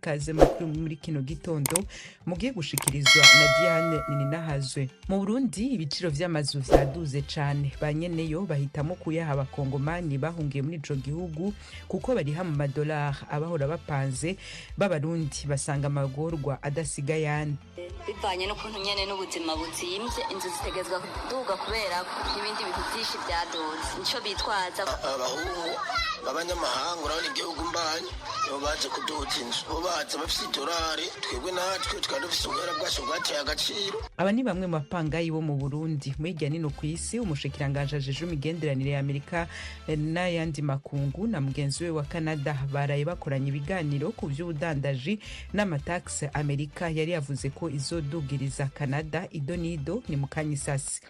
ikaze makuru muri kino gitondo mugiye gushikirizwa na Diane Nininahazwe. Mu Burundi ibiciro vy'amazu vyaduze cane, banyeneyo bahitamo kuyaha abakongomani bahungiye muri ico gihugu kuko bariha mu madolari. Abahora bapanze b'abarundi basanga amagorwa adasiga yandi bivanye n'ukuntu nyene n'ubuzima buzimvye, inzu zitegezwa kuduga kubera n'ibindi bintu vyinshi vyaduze. Nico bitwaza abahungu b'abanyamahanga, urabona igihugu mbanyi nibo baje kuduza inzu, bo baza bafise idolari, twebwe natwe tukaba dufise ubuhera bwacu bwateye agaciro. Aba ni bamwe mu bapangayi bo mu Burundi. Mwirya nino kw'isi, umushikiranganje ajejwe imigenderanire ya Amerika n'ayandi makungu na mugenzi we wa Canada baraye bakoranye ibiganiro ku vy'ubudandaji n'amataxe. Amerika yari yavuze ko izodugiriza Canada. Ido nido ni mukanyisasi.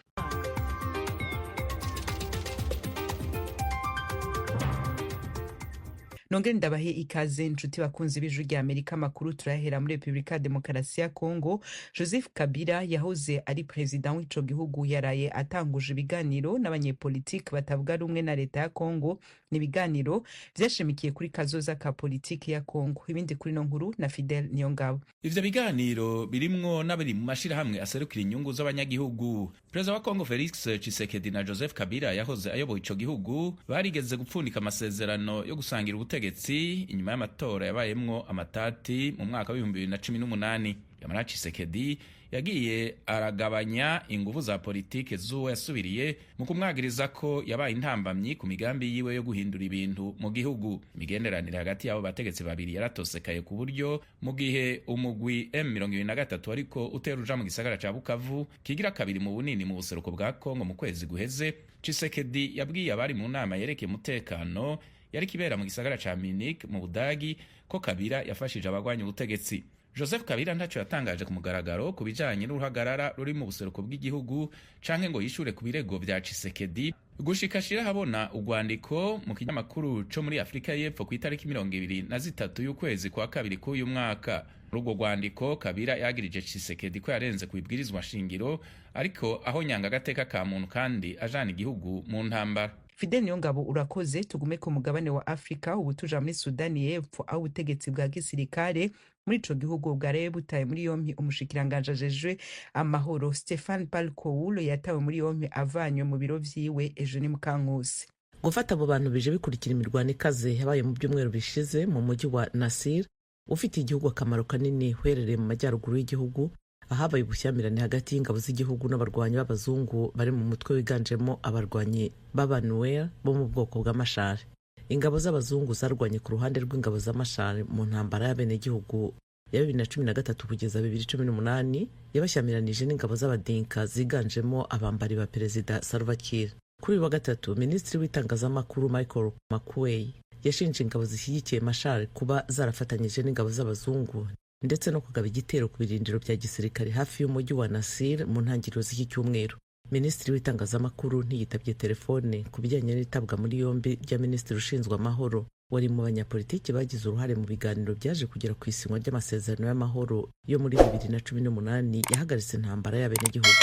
Nongere ndabahe ikaze nshuti bakunzi b'ijwi rya Amerika. Makuru turahera muri Republika Demokarasi ya Kongo. Joseph Kabila yahoze ari president w'ico gihugu yaraye atanguje ibiganiro n'abanyepolitiki batavuga rumwe na leta ya Kongo. Ni ibiganiro vyashimikiye kuri kazoza ka politiki ya Kongo. Ibindi kuri no nkuru na Fidel Niyongabo. Ivyo biganiro birimwo n'abari mu mashirahamwe aserukira inyungu z'abanyagihugu. Perezida wa Kongo Felix Tshisekedi na Joseph Kabila yahoze ayoboye ico gihugu barigeze gupfundika amasezerano yo gusangira ubutegetsi inyuma y'amatora yabayemwo amatati mu mwaka wa 2018. Yamara Tshisekedi yagiye aragabanya inguvu za politike z'uwo yasubiriye mu kumwagiriza ko yabaye intambamyi ku migambi yiwe yo guhindura ibintu mu gihugu. Imigenderanire hagati y'abo bategetsi babiri yaratosekaye ku buryo mu gihe umugwi M23 ariko uteruja mu gisagara ca Bukavu kigira kabiri mu bunini mu buseruko bwa Kongo mu kwezi guheze, Tshisekedi yabwiye abari mu nama yerekeye umutekano yari kibera mu gisagara ca Munich mu Budagi ko Kabila yafashije abagwanya ubutegetsi. Joseph Kabila ntaco yatangaje ku mugaragaro ku bijanye n'uruhagarara ruri mu buseruko bw'igihugu canke ngo yishure ku birego vya Tshisekedi. Gushika shira habona urwandiko mu kinyamakuru co muri Afrika y'Epfo ku itariki 23 y'ukwezi kwa kabiri k'uyu mwaka. Muri urwo rwandiko Kabila yagirije Tshisekedi ko yarenze kubibwirizwa shingiro ariko aho nyanga agateka ka muntu kandi ajana igihugu mu ntambara. Fidel Niyongabo urakoze. Tugume ku mugabane wa Afrika. Ubu tuja muri Sudani y'Epfo aho ubutegetsi bwa gisirikare muri ico gihugu bwaraye butaye muri yompi umushikiranganje ajejwe amahoro Stefan Palkoulo yatawe muri yompi avanywe mu biro vyiwe ejo ni Mukankusi. Gufata abo bantu bije bikurikira imirwano ikaze yabaye mu byumweru bishize mu mujyi wa Nasir ufite igihugu akamaro kanini uherereye mu majyaruguru y'igihugu, ahabaye ubushyamirane hagati y'ingabo z'igihugu n'abarwanyi b'abazungu bari mu mutwe wiganjemo abarwanyi b'Abanuer bo mu bwoko bw'amashare. Ingabo z'abazungu zarwanye ku ruhande rw'ingabo z'amashare mu ntambara y'abenegihugu ya 2013 kugeza 2018 yabashyamiranije n'ingabo z'abadinka ziganjemo abambari ba Perezida Salva Kiir. Kuri wa gatatu, Minisitiri w'itangazamakuru Michael Makuei yashinje ingabo zishyigikiye mashare kuba zarafatanyije n'ingabo z'abazungu ndetse no kugaba igitero ku birindiro bya gisirikare hafi y'umujyi wa Nasir mu ntangiriro z'iki cyumweru. Minisitiri w'itangazamakuru ntiyitabye telefone ku bijyanye n'itabwa muri yombi rya minisitiri ushinzwe amahoro wari mu banyapolitiki bagize uruhare mu biganiro byaje kugera ku isinywa ry'amasezerano y'amahoro yo muri 2018 yahagaritse intambara y'abenegihugu.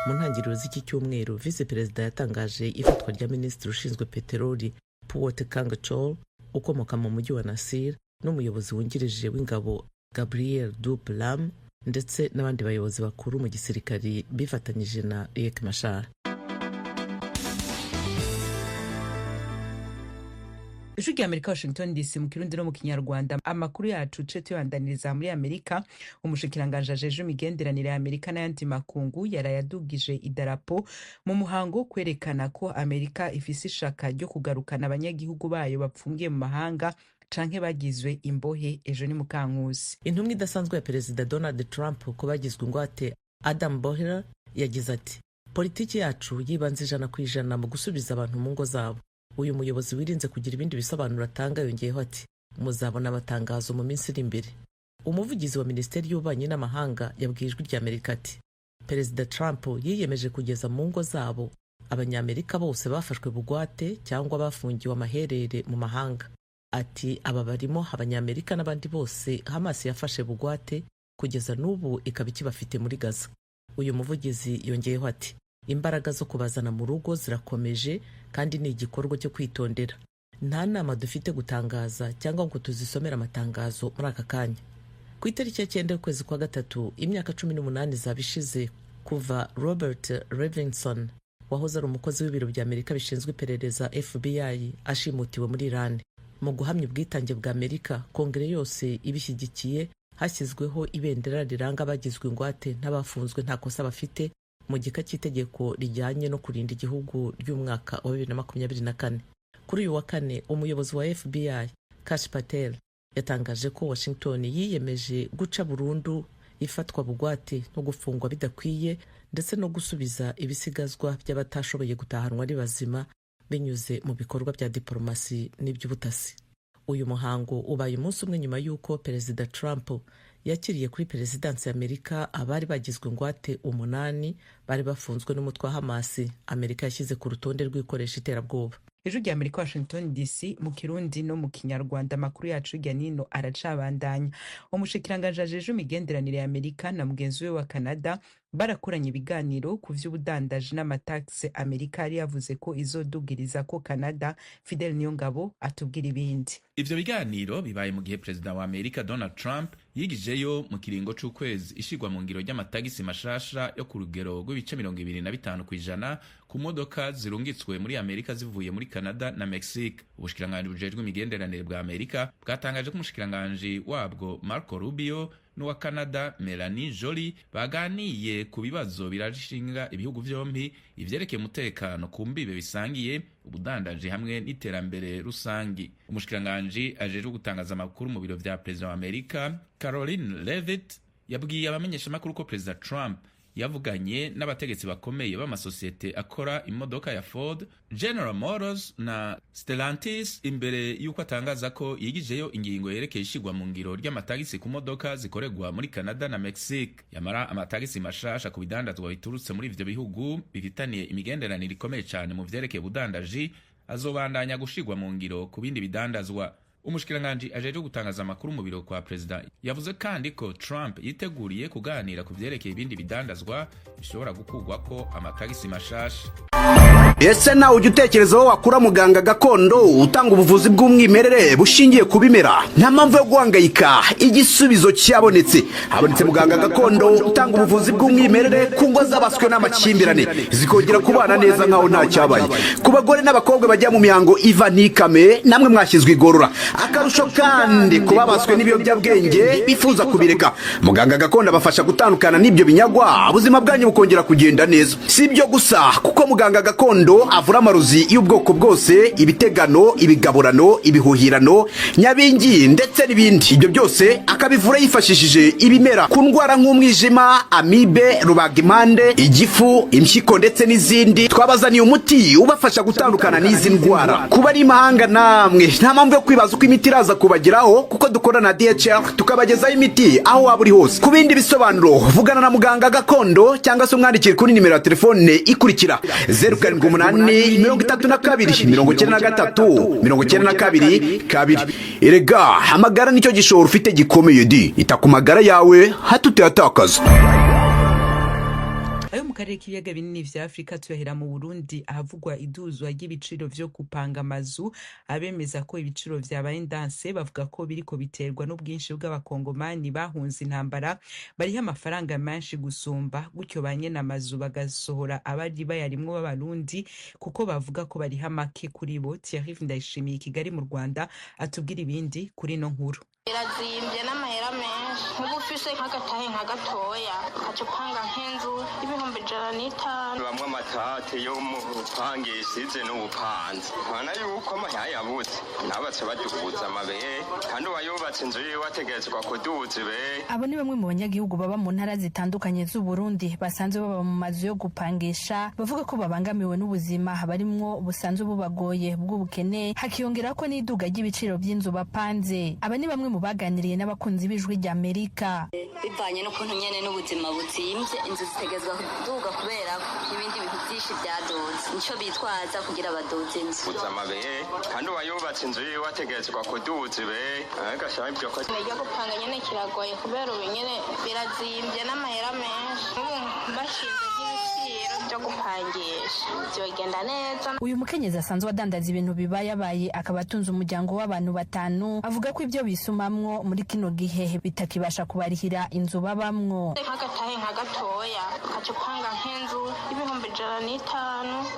Mu ntangiriro z'iki cyumweru, Vice Perezida yatangaje ifatwa rya minisitiri ushinzwe peteroli Puot Kang Chol ukomoka mu mujyi wa Nasir n'umuyobozi wungirije w'ingabo Gabriel Duplam ndetse n'abandi bayobozi bakuru mu gisirikari bifatanyije na Riek Machar. Ijwi rya Amerika Washington DC mu Kirundi no mu Kinyarwanda. Amakuru yacu tuyandaniriza muri Amerika. Umushikiranganje ajejwe imigenderanire ya Amerika n'ayandi makungu yarayadugije idarapo mu muhango kwerekana ko Amerika ifise ishaka ryo kugarukana abanyagihugu bayo bapfungiye mu mahanga canke bagizwe imbohe. Ejo ni Mukankusi. Intumwa idasanzwe ya Perezida Donald Trump ko bagizwe ingwate Adam Boehler yagize ati, politiki yacu yibanze 100% mu gusubiza abantu mu ngo zabo. Uyu muyobozi wirinze kugira ibindi bisobanuro atanga yongeyeho ati, muzabona amatangazo mu minsi iri imbere. Umuvugizi wa Minisiteri y'Ububanyi n'Amahanga yabwiye Ijwi rya Amerika ati, Perezida Trump yiyemeje kugeza mu ngo zabo abanyamerika bose bafashwe bugwate cyangwa bafungiwe amaherere mu mahanga. Ati, aba barimo abanyamerika n'abandi bose Hamas yafashe bugwate kugeza n'ubu ikaba ikibafite muri Gaza. Uyu muvugizi yongeyeho ati, imbaraga zo kubazana mu rugo zirakomeje kandi ni igikorwa cyo kwitondera. nta nama dufite gutangaza cyangwa ngo tuzisomere amatangazo muri aka kanya. Ku itariki ya 9 y'ukwezi kwa gatatu, imyaka 18 zabishize kuva Robert Levinson wahoze ari umukozi w'ibiro bya Amerika bishinzwe iperereza FBI ashimutiwe muri Iran. Mu guhamya ubwitange bwa Amerika, Kongere yose ibishyigikiye, hashyizweho ibendera riranga abagizwe ingwate n'abafunzwe nta kosa bafite mu gika cy'itegeko rijyanye no kurinda igihugu ry'umwaka wa 2024. Kuri uyu wa kane, umuyobozi wa FBI Kash Patel yatangaje ko Washington yiyemeje guca burundu ifatwa bugwate no gufungwa bidakwiye ndetse no gusubiza ibisigazwa by'abatashoboye gutahanwa ari bazima binyuze mu bikorwa bya diplomasi n'iby'ubutasi. Uyu muhango ubaye umunsi umwe nyuma y'uko Perezida Trump yakiriye kuri perezidansi ya Amerika abari bagizwe ingwate 8 bari bafunzwe n'umutwe wa Hamas Amerika yashyize ku rutonde rw'ikoresha iterabwoba. Ijwi rya Amerika Washington DC mu Kirundi no mu Kinyarwanda, makuru yacu hirya nino aracabandanya. Umushikiranganje ajeje imigenderanire ya Amerika na mugenzi we wa Canada barakoranye ibiganiro ku vy'ubudandaji n'amataxe. Amerika yari yavuze ko izodugiriza ko Canada. Fidel Niyongabo atubwira ibindi. Ivyo biganiro bibaye mu gihe Perezida wa Amerika Donald Trump yigijeyo mu kiringo c'ukwezi ishigwa mu ngiro ry'amatagisi mashasha yo ku rugero rw'ibice 25% ku modoka zirungitswe muri Amerika zivuye muri Canada na Mexique. Ubushikiranganje bujejwe imigenderanire bwa Amerika bwatangaje ko umushikiranganje wabwo Marco Rubio n'uwa Canada Melanie Joly baganiye ku bibazo birashinga ibihugu vyompi, ivyerekeye umutekano ku mbibe bisangiye, ubudandaji hamwe n'iterambere rusangi. Umushikiranganje ajeje gutangaza amakuru mu biro vya President wa Amerika Caroline Leavitt yabwiye abamenyesha makuru ko President Trump yavuganye n'abategetsi bakomeye b'amasosiyete akora imodoka ya Ford, General Motors na Stellantis imbere yuko atangaza ko yigijeyo ingingo yerekeye ishigwa mu ngiro ry'amatagisi ku modoka zikoregwa muri Canada na Mexique. Yamara amatagisi mashasha ku bidandazwa biturutse muri ivyo bihugu bifitaniye imigenderanire ikomeye cyane mu vyerekeye ubudandaji azobandanya gushigwa mu ngiro ku bindi bidandazwa. Umushikiranganje ajeje gutangaza amakuru mu biro kwa President yavuze kandi ko Trump yiteguriye kuganira ku vyerekeye ibindi bidandazwa bishobora gukugwa ko amatagisi mashasha. Ese nawe ujya utekerezaho wakura muganga gakondo utanga ubuvuzi bw'umwimerere bushingiye ku bimera? Nta mpamvu yo guhangayika, igisubizo cyabonetse. Habonetse muganga gakondo utanga ubuvuzi bw'umwimerere ku ngo zabaswe n'amakimbirane zikongera kubana neza nkaho nta cyabaye. Ku bagore n'abakobwa bajya mu mihango iva ntikame, namwe mwashyizwe igorora. Akarusho kandi kubabaswe n'ibiyobyabwenge bifuza kubireka, muganga gakondo abafasha gutandukana n'ibyo binyagwa, ubuzima bwanyu bukongera kugenda neza. Si ibyo gusa, kuko muganga gakondo avura amarozi y'ubwoko bwose, ibitegano, ibigaburano, ibihuhirano, nyabingi ndetse n'ibindi. Ibyo byose akabivura yifashishije ibimera ku ndwara nk'umwijima, amibe, rubagimpande, igifu, impyiko ndetse n'izindi. Twabazaniye umuti ubafasha gutandukana n'izi ndwara. Kuba ari imahanga namwe nta mpamvu yo kwibaza uko imiti iraza kubageraho, kuko dukora na DHL tukabagezaho imiti aho waba uri hose. Ku bindi bisobanuro vugana na muganga gakondo cyangwa se umwandikire kuri nimero ya telefone ikurikira 0788939292. Erega amagara nicyo gishoro ufite gikomeye di, ita ku magara yawe hatutayatakaza. Ayo mu karere k'ibiyaga binini vya Afrika tuyahera mu Burundi ahavugwa iduzwa ry'ibiciro vyo kupanga amazu. Abemeza ko ibiciro vyabaye ndanse bavuga ko biriko biterwa n'ubwinshi bw'abakongomani bahunze intambara bariho amafaranga menshi gusumba, gutyo banyene amazu bagasohora abari bayarimwo b'abarundi kuko bavuga ko bariho make kuri bo. Thierry Ndayishimiye Kigali mu Rwanda atubwira ibindi kuri no nkuru. Irazimbye n'amahera menshi, nk'ubu ufise nk'agatahe nka gatoya ukaca upanga nk'inzu y'ibihumbi 150. Bamwe amatate yo mu rupange isize n'ubupanze, nkana yuko amahera yabuze nabatse badukuza amabeye, kandi uwayubatse inzu yiwe ategetswa kuduza ibe. Abo ni bamwe mu banyagihugu baba mu ntara zitandukanye z'u Burundi basanzwe baba mu mazu yo gupangisha, bavuga ko babangamiwe n'ubuzima barimwo busanzwe bubagoye bw'ubukene, hakiyongera ko n'iduga ry'ibiciro by'inzu bapanze. Aba ni bamwe mu baganiriye n'abakunzi b'Ijwi rya Amerika. Bivanye n'ukuntu nyene n'ubuzima buzimvye, inzu zitegezwa kuduga kubera ibindi bintu byinshi byadoze, nico bitwaza kugira badoze inzu. Amabeye, kandi uwayubatse inzu yiwe ategetswa kuduza ibe. Agashaka ibyo ko najya gupanga nyene kiragoye kubera ubu nyene birazimbye n'amahera menshi. Ubu bashinze nk'ibiciro byo gupangisha byogenda neza. Uyu mukenyezi asanzwe adandaza ibintu bibayabaye akaba atunze umuryango w'abantu 5 avuga ko ibyo bisumamwo muri kino gihe bitakibasha kubarihira inzu babamwo. Nk'agatahe nka gatoya ukaca upanga nk'inzu y'ibihumbi 150,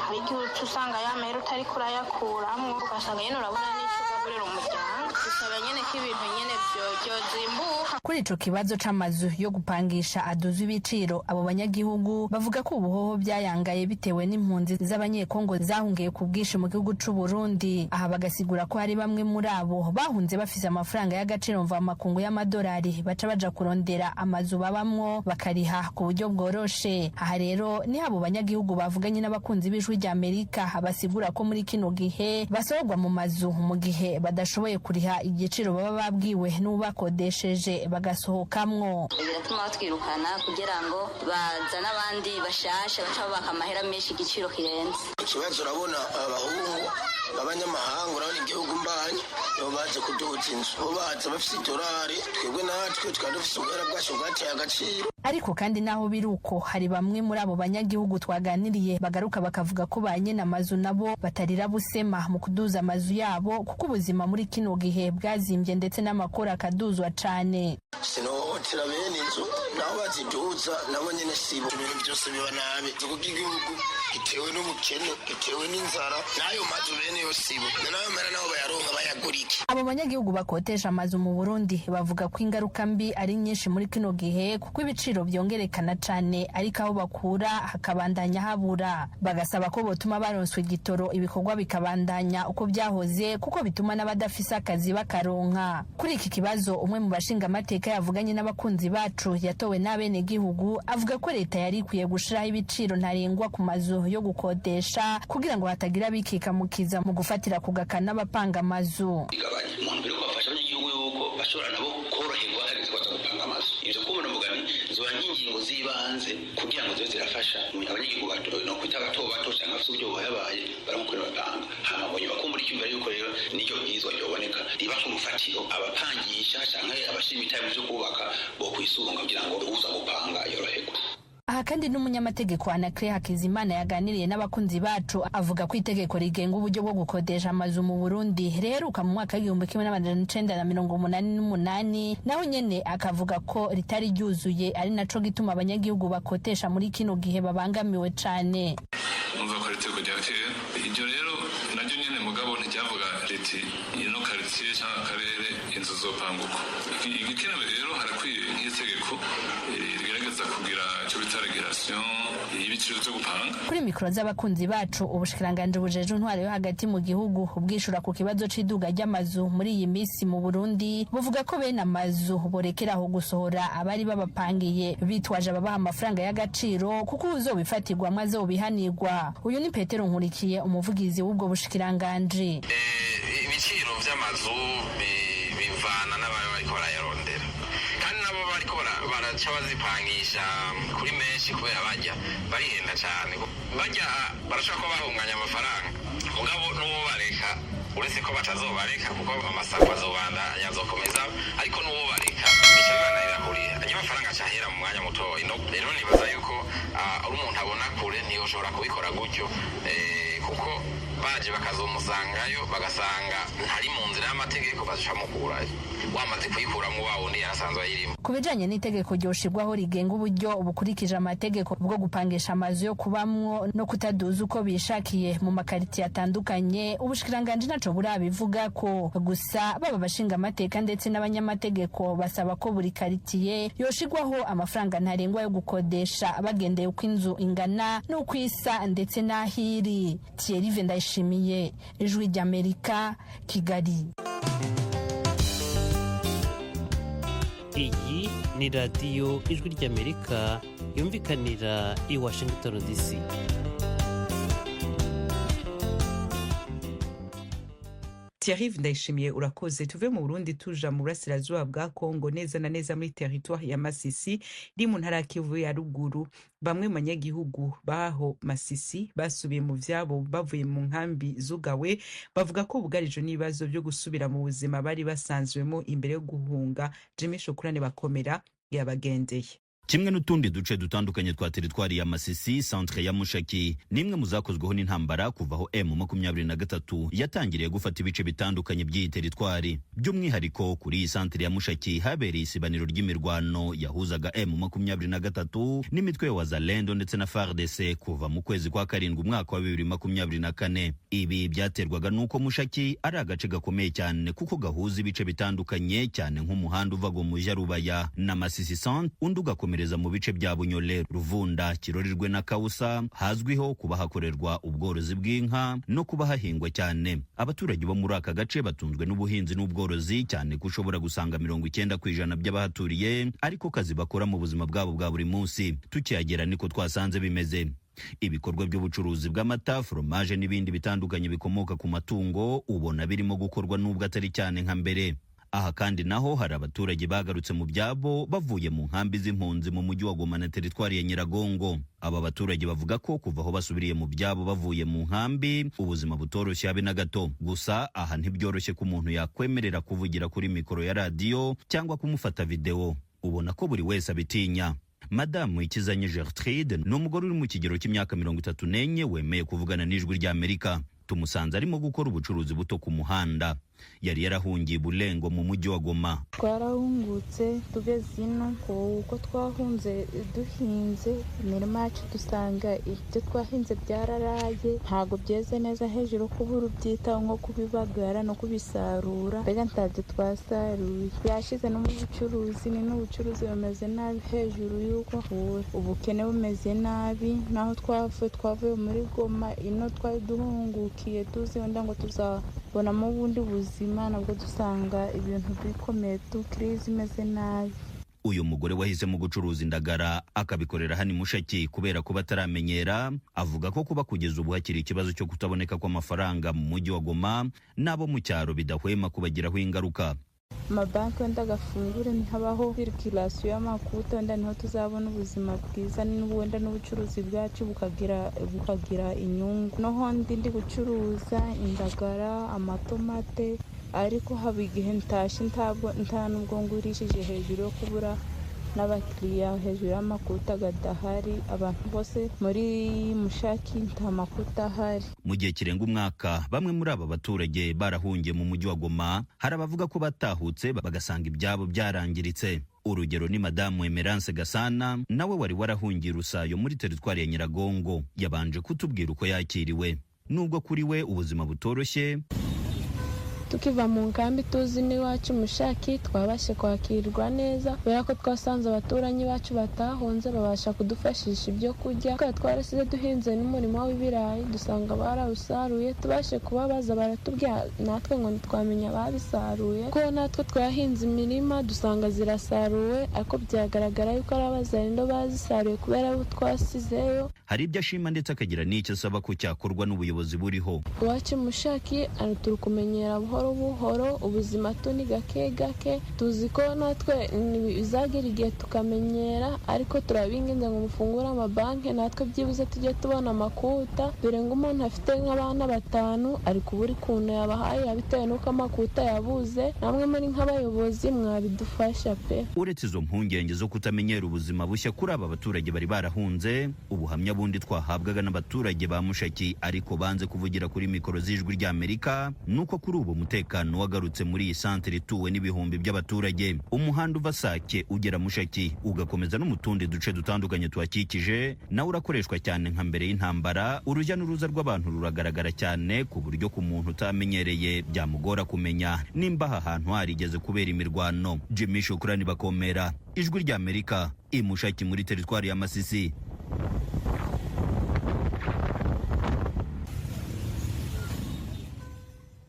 hari igihe usanga ya mahera utari kurayakuramwo ugasanga nyene urabona n'icyo ugaburira umuryango. Bisaba nyene ko ibintu nyene byozimbuka. Kuri ico kibazo c'amazu yo gupangisha aduza ibiciro, abo banyagihugu bavuga ko ubuhoho byayangaye bitewe n'impunzi z'abanyekongo zahungiye ku bwinshi mu gihugu c'u Burundi. Aha bagasigura ko hari bamwe muri abo bahunze bafise amafaranga y'agaciro mva makungu y'amadolari baca baja kurondera amazu babamwo bakariha ku buryo bworoshe. Aha rero ni abo banyagihugu bavuganye n'abakunzi b'Ijwi ry'Amerika basigura ko muri kino gihe basorwa mu mazu mu gihe badashoboye kuriha igiciro baba babwiwe n'ubakodesheje bagasohokamwo. Biratuma batwirukana kugira ngo bazana abandi bashasha baca babaka amahera menshi igiciro kirenze. Ikibazo urabona abahungu b'abanyamahanga urabona igihugu mbanyi nibo baje kuduza inzu, bo baza bafise idolari, twebwe natwe twari dufise ubuhera bwacu bwateye agaciro. Ariko kandi naho biruko hari bamwe muri abo banyagihugu twaganiriye bagaruka bakavuga ko banyene amazu nabo batarira busema mu kuduza amazu yabo kuko ubuzima muri kino gihe bwazimbye ndetse n'amakuru akaduzwa cane. Sinohotera bene inzu nabo baziduza nabo nyene sibo, ibintu byose biba nabi kuko igihugu gitewe n'ubukene gitewe n'inzara nayo mazu bene yo sibo nayo mera nabo bayaronka bayagurike. Abo banyagihugu bakotesha amazu mu Burundi bavuga ko ingaruka mbi ari nyinshi muri kino gihe kuko ibiciro byongerekana cane ariko aho bakura hakabandanya habura. Bagasaba ko botuma baronswe igitoro ibikorwa bikabandanya uko byahoze kuko bituma n'abadafise akazi bakaronka. Kuri iki kibazo umwe mu bashinga amateka yavuganye n'abakunzi bacu yatowe n'abene gihugu avuga ko leta yari ikwiye gushiraho ibiciro ntarengwa ku mazu yo gukodesha kugira ngo hatagira bikikamukiza mu gufatira kugakana n'abapanga amazu. Igabanya umuntu biri kubafasha abanyagihugu yuko bashobora nabo koroherwa hageze kwaza gupanga amazu. Ivyo kubona mugani zoba ingingo zibanze kugira ngo zibe zirafasha abanyagihugu no kwita bato canke bafite uburyo buhayabaye baramukorera batanga. Hama bonye bakumbura icyumvira yuko rero n'iryo bwizwa ryoboneka riba nk'umufatiro abapangisha canke abashima itaye mu byo kubaka bo kwisunga kugira ngo uza gupanga yoroherwe. Aha kandi n'umunyamategeko Anacre Hakizimana yaganiriye n'abakunzi bacu avuga ko itegeko rigenga uburyo bwo gukodesha amazu mu Burundi riheruka mu mwaka w'1988 naho nyene akavuga ko ritari ryuzuye ari naco gituma abanyagihugu bakotesha muri kino gihe babangamiwe cane. Umva ko itegeko rya kera iryo rero naryo nyene mugabo ntiryavuga riti ino quartier cyangwa akarere inzu zopanguka. Igikenewe rero harakwiye nk'itegeko rigerageza kugira icyo bita regulation y'ibiciro byo gupanga. Kuri mikoro z'abakunzi bacu ubushikiranganje bujeje intwaro yo hagati mu gihugu ubwishura ku kibazo c'iduga ry'amazu muri iyi misi mu Burundi buvuga ko bene amazu borekeraho gusohora abari babapangiye bitwaje ababaha amafaranga y'agaciro kuko uzobifatirwa maze ubihanirwa. Uyu ni Petero Nkurikiye umuvugizi w'ubwo bushikiranganje. Ibiciro vy'amazu bivana n'abayo bariko barayarondera kandi nabo bariko baraca bazipangisha kuri menshi kubera barihenda cyane bajya barashaka ko bahunganya amafaranga mugabo n'uwo bareka uretse ko batazobareka kuko amasako azobandanya azokomeza ariko n'uwo bareka bisha bibanayirahurira ajya amafaranga acahera mu mwanya mutoyi rero nibaza yuko uri umuntu abona kure ntiyoshobora kubikora gutyo kuko baje bakazomusangayo bagasanga ntari mu nzira y'amategeko bazicamukurayo wamaze kuyikuramo wawundi yarasanzwe ayirimo. Ku bijanye n'itegeko ryoshirwaho rigenga uburyo bukurikije amategeko bwo gupangisha amazu yo kubamwo no kutaduza uko bishakiye mu makaritiye atandukanye ubushikiranganje naco burabivuga ko gusa baba bashinga amateka ndetse n'abanyamategeko basaba ko buri karitiye yoshirwaho amafaranga ntarengwa yo gukodesha bagendeye uko inzu ingana n'uko isa ndetse n'ahiri. Thierry Vendayishimiye, Ijwi ry'Amerika, Kigali. Iyi ni radiyo Ijwi ry'Amerika yumvikanira i Washington DC. Thierry Ndayishimiye urakoze. Tuve mu Burundi tuja mu burasirazuba bwa Kongo neza na neza muri territoire ya Masisi iri mu ntara ya Kivu ya ruguru. Bamwe mu banyagihugu baho Masisi basubiye mu vyabo bavuye mu nkambi zugawe bavuga ko bugarije n'ibibazo byo gusubira mu buzima bari basanzwemo imbere yo guhunga. Jimmy Shokurane bakomera yabagendeye. kimwe n'utundi duce dutandukanye twa teritwari ya Masisi. Centre ya Mushaki nimwe muzakozweho n'intambara kuvaho M23 yatangiriye gufata ibice bitandukanye by'iyi teritwari. By'umwihariko kuri iyi centre ya Mushaki habereye isibaniro ry'imirwano yahuzaga M23 n'imitwe ya Wazalendo ndetse na FARDC kuva mu kwezi kwa karindwi umwaka wa 2024. Ibi byaterwaga nuko Mushaki ari agace gakomeye cyane kuko gahuza ibice bitandukanye cyane nk'umuhanda uva mu Rubaya na Masisi Centre undi ugakomereza mu bice bya Bunyole, Ruvunda, Kirorirwe na Kausa hazwiho kuba hakorerwa ubworozi bw'inka no kuba hahingwa cyane. Abaturage bo muri aka gace batunzwe n'ubuhinzi n'ubworozi cyane kushobora gusanga 90% by'abahaturiye ariko kazi bakora mu buzima bwabo bwa buri munsi. Tukihagera niko twasanze bimeze. Ibikorwa by'ubucuruzi bw'amata, fromage n'ibindi bitandukanye bikomoka ku matungo ubona birimo gukorwa n'ubwo atari cyane nka mbere. Aha kandi naho hari abaturage bagarutse mu byabo bavuye mu nkambi z'impunzi mu mujyi wa Goma na teritwari ya Nyiragongo. Aba baturage bavuga ko kuva aho basubiriye mu byabo bavuye mu nkambi ubuzima butoroshye habe na gato. Gusa aha ntibyoroshye ko umuntu yakwemerera kuvugira kuri mikoro ya radio cyangwa kumufata video. Ubona ko buri wese abitinya. Madamu Ikizanye Gertrude ni umugore uri mu kigero cy'imyaka 34 wemeye kuvugana n'ijwi rya Amerika. Tumusanze arimo gukora ubucuruzi buto ku muhanda. Yari yarahungiye Bulengo mu mujyi wa Goma. Twarahungutse tugeze ino kuko twahunze duhinze imirima yacu dusanga ibyo twahinze byararaye ntago byeze neza hejuru kubura ubyitaho nko kubibagara no kubisarura mbega ntabyo twasaruye. Byashize no mu bucuruzi ni n'ubucuruzi bumeze nabi hejuru y'uko ubukene bumeze nabi naho twavuye muri Goma ino twari duhungukiye tuzi wenda ngo tuzabonamo ubundi buzima nabwo dusanga ibintu bikomeye tukirizi imeze nabi. Uyu mugore wahisemo gucuruza indagara akabikorera hano Mushaki kubera ko bataramenyera, avuga ko kuba kugeza ubu hakiri ikibazo cyo kutaboneka kw'amafaranga mu mujyi wa Goma nabo mu cyaro bidahwema kubagiraho ingaruka. Amabanki wenda agafungure ntihabaho circulation y'amakuta wenda niho tuzabona ubuzima bwiza wenda n'ubucuruzi bwacu bukagira inyungu. Noho ndi gucuruza indagara, amatomate ariko haba igihe ntashe nta nubwo ngurishije hejuru yo kubura n'abakiriya hejuru y'amakuta gadahari. Abantu bose muri Mushaki nta makuta ahari. Mu gihe kirenga umwaka bamwe muri aba baturage barahungiye mu mujyi wa Goma. Hari abavuga ko batahutse bagasanga ibyabo byarangiritse. Urugero ni Madamu Emerance Gasana nawe wari warahungiye Rusayo muri teritwari ya Nyiragongo. Yabanje kutubwira uko yakiriwe. Nubwo kuri we ubuzima butoroshye, tukiva mu nkambi tuzi n'iwacu Mushaki twabashe kwakirwa neza kubera ko twasanze abaturanyi bacu batahunze babasha kudufashisha ibyo kurya. Twarasize duhinze n'umurimo w'ibirayi dusanga barawusaruye, tubashe kubabaza baratubwira natwe ngo ntitwamenya babisaruye ko natwe twahinze imirima dusanga zirasaruwe ariko byagaragara yuko ari Abazalendo bazisaruye kubera abo twasizeyo. Hari ibyo ashima ndetse akagira n'icyo asaba ko cyakorwa n'ubuyobozi buriho. Iwacu Mushaki turi kumenyera buhoro ubuzima tuni gake gake, tuzi ko natwe bizagira igihe tukamenyera ariko turabinginze ngo mufungure amabanki natwe byibuze tujye tubona amakuta. Dore ngo umuntu afite nk'abana 5 ari kubura kuntu yabahaye bitewe nuko amakuta yabuze. Namwe muri nk'abayobozi mwabidufasha pe. Uretse izo mpungenge zo kutamenyera ubuzima bushya kuri aba baturage bari barahunze, ubuhamya bundi twahabwaga n'abaturage ba Mushaki ariko banze kuvugira kuri mikoro z'ijwi rya Amerika nuko kuri ubu umutekano wagarutse muri iyi santere ituwe n'ibihumbi by'abaturage. Umuhanda uva Sake ugera Mushaki ugakomeza no mu tundi duce dutandukanye tuhakikije nawe urakoreshwa cyane nka mbere y'intambara. Urujya n'uruza rw'abantu ruragaragara cyane ku buryo ku muntu utamenyereye byamugora kumenya nimba aha hantu harigeze kubera imirwano. Jimmy Shukrani Bakomera, ijwi rya Amerika, i Mushaki muri teritwari ya Masisi.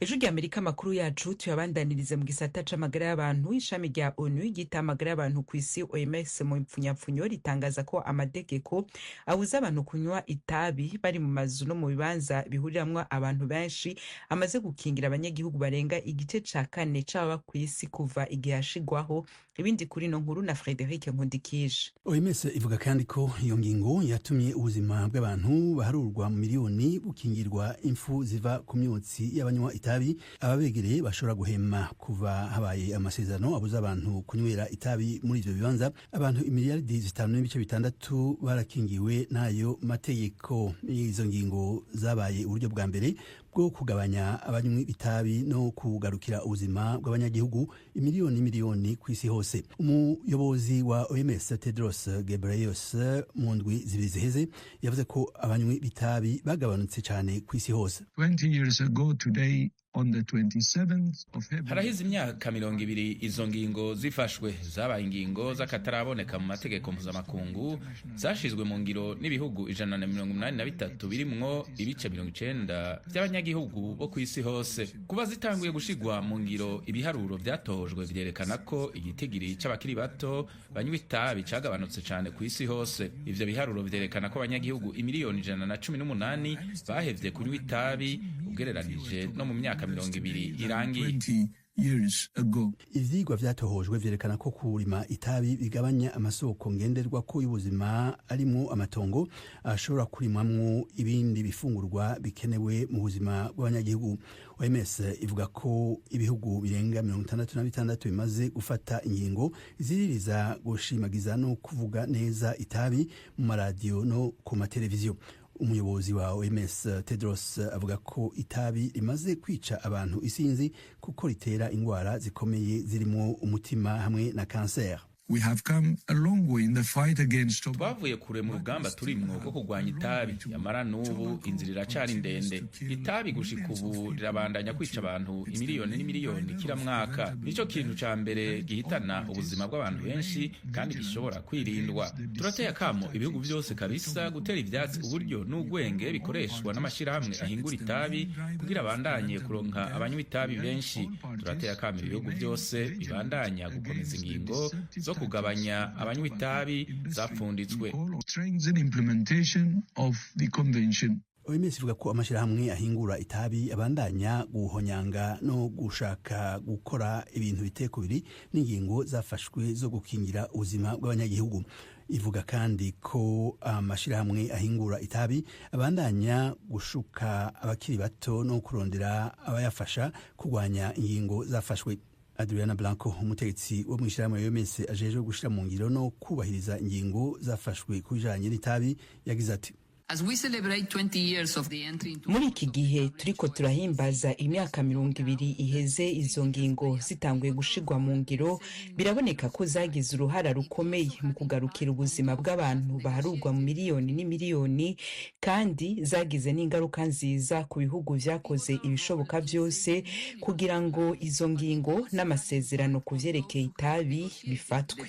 Ijwi rya Amerika makuru yacu tuyabandanirize mu gisata c'amagara y'abantu. Ishami rya ONU ryita amagara y'abantu ku isi OMS mu mpfunyapfunyo ritangaza ko amategeko abuza abantu kunywa itabi bari mu mazu no mu bibanza bihuriramwo abantu benshi amaze gukingira abanyagihugu barenga igice ca 4 c'ababa ku isi kuva igihe hashigwaho ibindi kuri no nkuru na Frederic Nkundikije. OMS ivuga kandi ko iyo ngingo yatumye ubuzima bw'abantu baharurwa mu miliyoni bukingirwa impfu ziva ku myotsi y'abanywa itabi ababegereye bashobora guhema. Kuva habaye amasezerano abuza abantu kunywera itabi muri ivyo bibanza, abantu imiliyaridi 5.6 barakingiwe n'ayo mategeko. Izo ngingo zabaye uburyo bwa mbere bwo kugabanya abanywi bitabi no kugarukira ubuzima bw'abanyagihugu imiliyoni ku isi hose. Umuyobozi wa OMS Tedros Ghebreyesus mu ndwi zibiri ziheze yavuze ko abanywi bitabi bagabanutse cyane ku isi hose. 20 years ago today on the 27th of February. Harahize imyaka 20 izo ngingo zifashwe, zabaye ingingo z'akataraboneka mu mategeko mpuzamakungu, zashizwe mu ngiro n'ibihugu 183 birimwo ibice 90 by'abanyagihugu bo ku isi hose. Kuba zitanguye gushigwa mu ngiro, ibiharuro byatojwe vyerekana ko igitigiri c'abakiri bato banywa itabi cagabanutse cyane ku isi hose. Ivyo biharuro vyerekana ko abanyagihugu imiliyoni 118 bahevye kunywa itabi ugereranije no mu myaka 20 irangiye. Ivyigwa vyatohojwe vyerekana ko kurima itabi bigabanya amasoko ngenderwa ko y'ubuzima arimwo amatongo ashobora kurimamwo ibindi bifungurwa bikenewe mu buzima bw'abanyagihugu. OMS ivuga ko ibihugu birenga 66 bimaze gufata ingingo ziririza gushimagiza no kuvuga neza itabi mu maradiyo no ku mateleviziyo. Umuyobozi wa OMS Tedros avuga ko itabi rimaze kwica abantu isinzi kuko ritera ingwara zikomeye zirimo umutima hamwe na kanseri. We have come a long way in the fight against tobacco. Bavuye kure mu rugamba turimwo ko kurwanya itabi, yamara n'ubu inzira iracari ndende. Itabi gushika ubu rirabandanya kwica abantu imiliyoni n'imiliyoni kila mwaka. Nico kintu ca mbere gihitana ubuzima bw'abantu benshi kandi gishobora kwirindwa. Turateye akamo ibihugu byose kabisa gutera ivyatsi uburyo n'ugwenge bikoreshwa n'amashirahamwe ahingura itabi kugira bandanye kuronka abanywa itabi benshi. Turateye akamo ibihugu byose bibandanya gukomeza ingingo zo kugabanya abanywa itabi zapfunditswe. OMS ivuga ko amashirahamwe ahingura itabi abandanya guhonyanga no gushaka gukora ibintu biteko biri n'ingingo zafashwe zo gukingira ubuzima bw'abanyagihugu. Ivuga kandi ko amashirahamwe ahingura itabi abandanya gushuka abakiri bato no kurondera abayafasha kurwanya ingingo zafashwe. Adriana Blanco, umutegetsi wo mw'ishirahamwe ya OMS ajejwe gushira mu ngiro no kubahiriza ingingo zafashwe kubijanye n'itabi, yagize ati: muri iki gihe turiko turahimbaza imyaka 20 iheze izo ngingo zitanguye gushigwa mu ngiro, biraboneka ko zagize uruhara rukomeye mu kugarukira ubuzima bw'abantu baharurwa mu miliyoni n'imiliyoni, kandi zagize n'ingaruka nziza ku bihugu vyakoze ibishoboka byose kugira ngo izo ngingo n'amasezerano ku vyerekeye itabi bifatwe.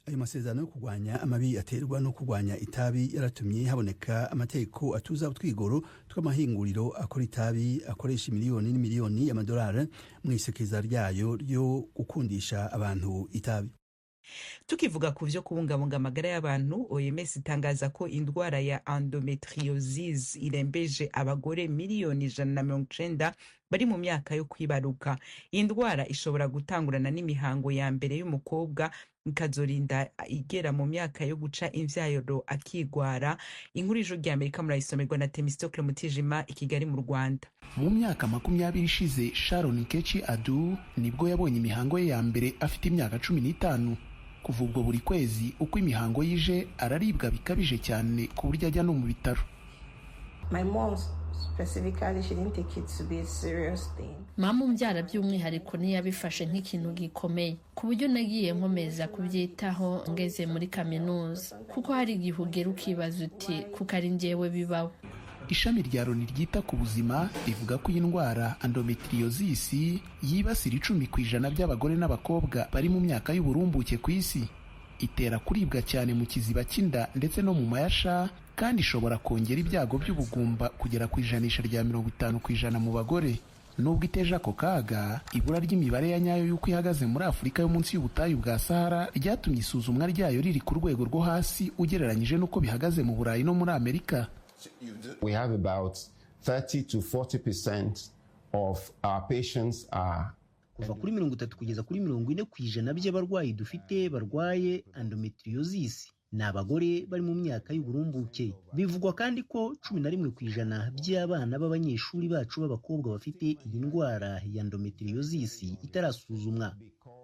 Ayo masezerano yo kurwanya amabi aterwa no kurwanya itabi yaratumye haboneka amategeko atuza utwigoro tw'amahinguriro akora itabi akoresha miliyoni n'imiliyoni y'amadolari mu isekeza ryayo ryo gukundisha abantu itabi. Tukivuga ku vyo kubungabunga amagara y'abantu, OMS itangaza ko indwara ya endometriosis irembeje abagore miliyoni 190 bari mu myaka yo kwibaruka. Iyi ndwara ishobora gutangurana n'imihango ya mbere y'umukobwa ikazorinda igera mu myaka yo guca imvyaro akigwara. Inkuru y'Ijwi ry'Amerika murayisomerwa na Temistocle Mutijima i Kigali mu Rwanda. Mu myaka 20 ishize, Sharon Kechi Adu nibwo yabonye imihango ye ya mbere afite imyaka 15. Kuva ubwo buri kwezi uko imihango yije araribwa bikabije cyane ku buryo ajya no mu bitaro. Mama umbyara by'umwihariko ntiyabifashe nk'ikintu gikomeye ku buryo nagiye nkomeza kubyitaho ngeze muri kaminuza, kuko hari igihe ugera ukibaza uti kuko ari njyewe bibaho. Ishami rya Loni ryita ku buzima rivuga ko iyi ndwara endometriosis yibasira 10% by'abagore n'abakobwa bari mu myaka y'uburumbuke ku isi. Itera kuribwa cyane mu kiziba cy'inda ndetse no mu mayasha, kandi ishobora kongera ibyago by'ubugumba kugera ku ijanisha rya 50% mu bagore. Nubwo iteje ako kaga, ibura ry'imibare ya nyayo y'uko ihagaze muri Afurika yo munsi y'ubutayu bwa Sahara ryatumye isuzumwa ryayo riri ku rwego rwo hasi ugereranyije n'uko bihagaze mu Burayi no muri Amerika. We have about 30 to 40% of our patients are kuva kuri 30 kugeza kuri 40% by'abarwayi dufite barwaye endometriosis ni abagore bari mu myaka y'uburumbuke. Bivugwa kandi ko 11% by'abana b'abanyeshuri bacu b'abakobwa bafite iyi ndwara ya endometriosis itarasuzumwa.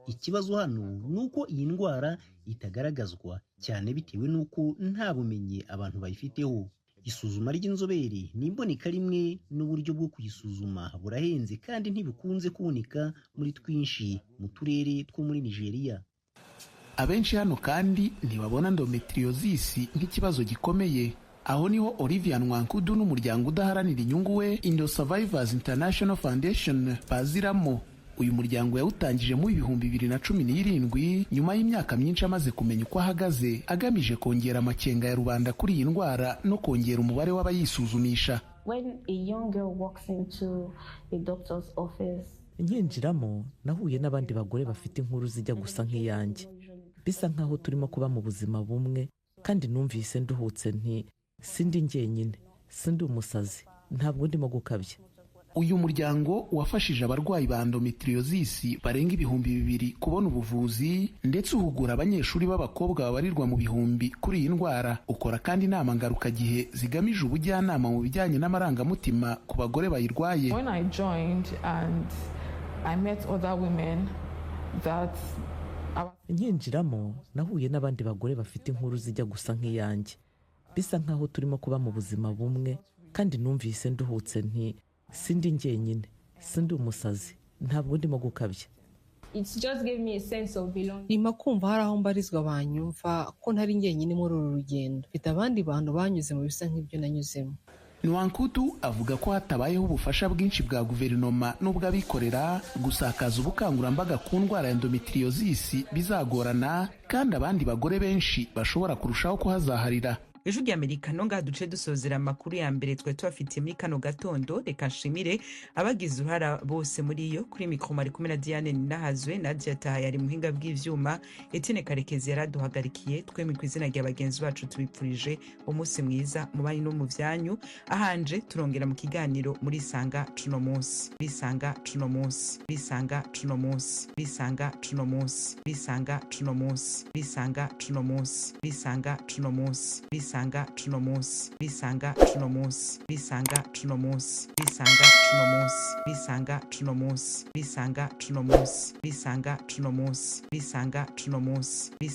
Ikibazo hano nuko iyi ndwara itagaragazwa cyane bitewe nuko nta bumenyi abantu bayifiteho. Isuzuma ry'inzobere ni imboneka rimwe n'uburyo bwo kuyisuzuma burahenze kandi ntibikunze kuboneka muri twinshi mu turere two muri Nigeria. Abenshi hano kandi ntibabona endometriosis nk'ikibazo gikomeye. Aho niho Olivia Nwankudu n'umuryango udaharanira inyungu we Indo Survivors International Foundation baziramo. Uyu muryango yawutangije mu 2017 nyuma y'imyaka myinshi amaze kumenya uko ahagaze, agamije kongera amakenga ya rubanda kuri iyi ndwara no kongera umubare w'abayisuzumisha. Nkinjiramo nahuye n'abandi bagore bafite inkuru zijya gusa nk'iyanjye, bisa nkaho turimo kuba mu buzima bumwe, kandi numvise nduhutse nti sindi njyenyine, sindi umusazi, ntabwo ndimo gukabya. Uyu muryango wafashije abarwayi ba endometriosis barenga 2,000 kubona ubuvuzi, ndetse uhugura abanyeshuri b'abakobwa babarirwa mu bihumbi kuri iyi ndwara. Ukora kandi inama ngarukagihe zigamije ubujyanama mu bijyanye n'amarangamutima ku bagore bayirwaye. When I joined and I met other women that Nkinjiramo nahuye n'abandi bagore bafite inkuru zijya gusa nk'iyanjye, bisa nkaho turimo kuba mu buzima bumwe, kandi numvise nduhutse nti sindi njyenyine, sindi umusazi, ntabwo ndimo gukabya. Nima kumva hari aho mbarizwa banyumva ko ntari njyenyine muri uru rugendo, mfite abandi bantu banyuze mu bisa nk'ibyo nanyuzemo. Nwankudu avuga ko hatabayeho ubufasha bwinshi bwa guverinoma n'ubw'abikorera, gusakaza ubukangurambaga ku ndwara ya endometriosis bizagorana, kandi abandi bagore benshi bashobora kurushaho kuhazaharira. Ijwi ry'Amerika no ngaha duce dusozera amakuru ya mbere twe tubafitiye muri kano gatondo. Reka nshimire abagize uruhara bose muri yo. Kuri mikoro ari kumwe na Diane Ninahazwe, Nadia Taha yari muhinga bw'ivyuma, Etienne Karekezi yaraduhagarikiye. Twemwe ku izina rya bagenzi bacu tubipfurije umunsi mwiza mu bari no mu vyanyu. Ahanje turongera mu kiganiro muri Sanga cuno munsi, bisanga cuno munsi, bisanga cuno munsi, bisanga cuno munsi, bisanga cuno munsi, bisanga cuno munsi, bisanga cuno munsi, bisanga cuno munsi, bisanga cuno munsi, bisanga cuno munsi, bisanga cuno munsi, bisanga cuno munsi, bisanga cuno munsi, bisanga cuno munsi, bisanga cuno munsi.